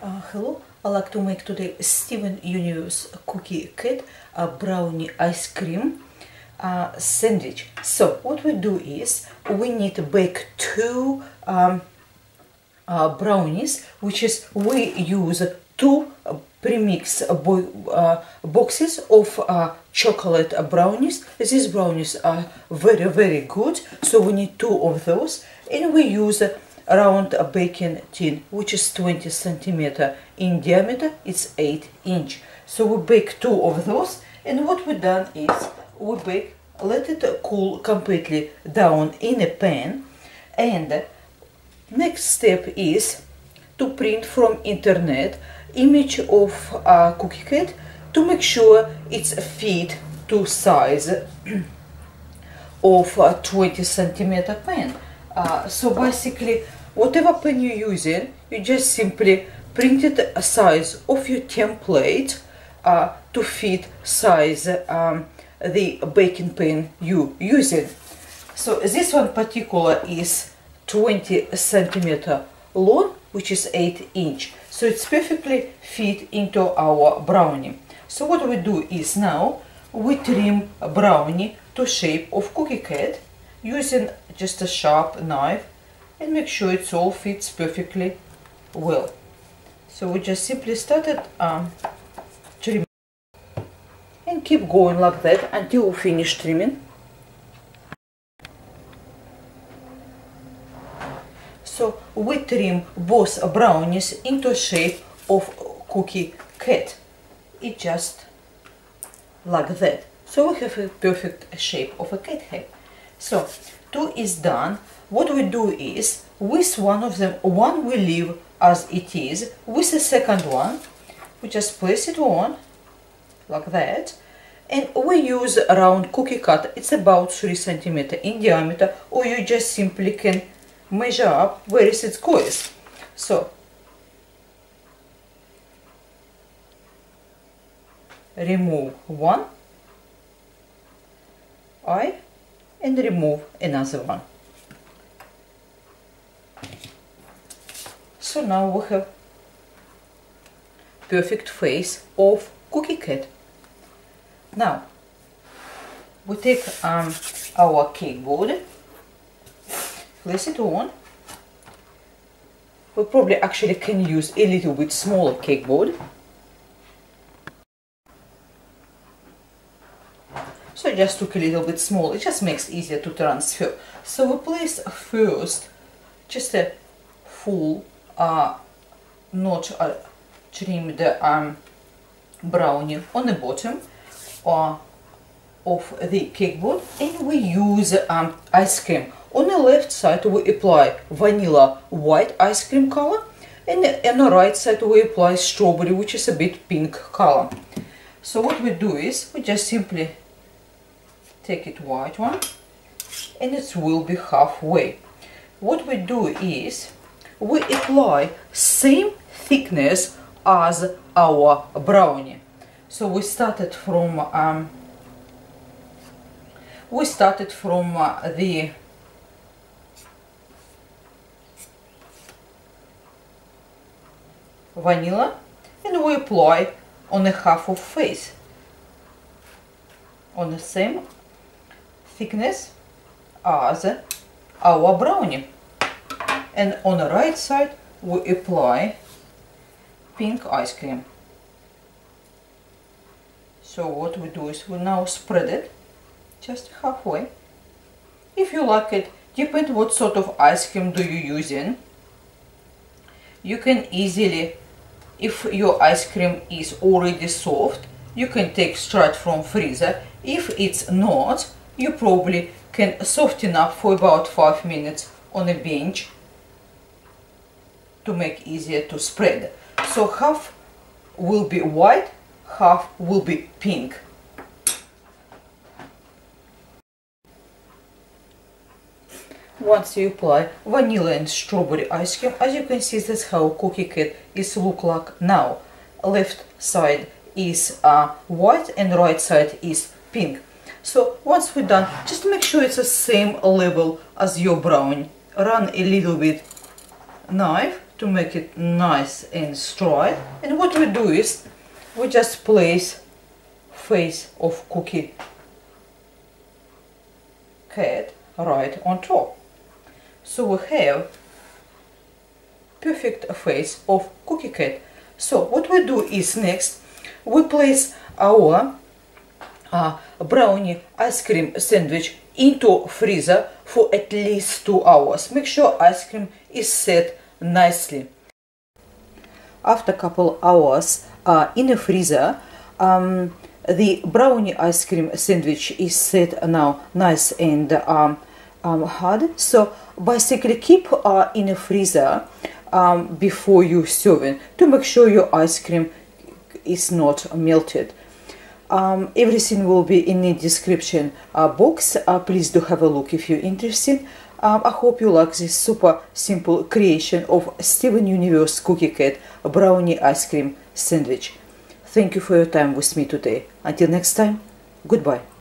Hello, I like to make today Steven Universe Cookie Cat brownie ice cream sandwich. So what we do is we need to bake two brownies, which is we use two premix boxes of chocolate brownies. These brownies are very good, so we need two of those, and we use round baking tin, which is 20 centimeter in diameter. It's 8-inch. So we bake two of those, and what we done is we bake, let it cool completely down in a pan, and next step is to print from internet image of cookie cat to make sure it's fit to size of 20 centimeter pan. So basically, whatever pan you're using, you just simply print it a size of your template to fit size the baking pan you using. So this one particular is 20 centimeter long, which is 8-inch. So it's perfectly fit into our brownie. So what we do is now we trim a brownie to shape of cookie cat using just a sharp knife and make sure it all fits perfectly well. So we just simply started trimming and keep going like that until we finish trimming. So we trim both brownies into shape of cookie cat. It just like that. So we have a perfect shape of a cat head. So two is done. What we do is with one of them, one we leave as it is. With the second one, we just place it on like that, and we use a round cookie cut. It's about 3 centimeter in diameter, or you just simply can measure up where is it goes. So remove one eye and remove another one. So now we have perfect face of cookie cat. Now we take our cake board, place it on. We probably actually can use a little bit smaller cake board. So I just took a little bit small, it just makes it easier to transfer. So we place first just a full not trimmed brownie on the bottom of the cake board, and we use ice cream. On the left side we apply vanilla white ice cream color, and on the right side we apply strawberry, which is a bit pink color. So what we do is we just simply take it white one, and it will be halfway. What we do is we apply same thickness as our brownie. So we started from the vanilla, and we apply on the half of face on the same thickness as our brownie, and on the right side we apply pink ice cream. So what we do is we now spread it just halfway. If you like it, depend what sort of ice cream do you using. You can easily, if your ice cream is already soft, you can take straight from freezer. If it's not, you probably can soften up for about 5 minutes on a bench to make easier to spread. So half will be white, half will be pink. Once you apply vanilla and strawberry ice cream, as you can see, that's how cookie cat is look like now. Left side is white and right side is pink. So once we're done, just make sure it's the same level as your brownie. Run a little bit knife to make it nice and straight. And what we do is we just place face of Cookie Cat right on top. So we have perfect face of Cookie Cat. So what we do is next we place our brownie ice cream sandwich into freezer for at least 2 hours. Make sure ice cream is set nicely. After a couple hours in the freezer, the brownie ice cream sandwich is set now nice and hard. So basically keep in the freezer before you serving to make sure your ice cream is not melted. Everything will be in the description box. Please do have a look if you're interested. I hope you like this super simple creation of Steven Universe Cookie Cat brownie ice cream sandwich. Thank you for your time with me today. Until next time, goodbye.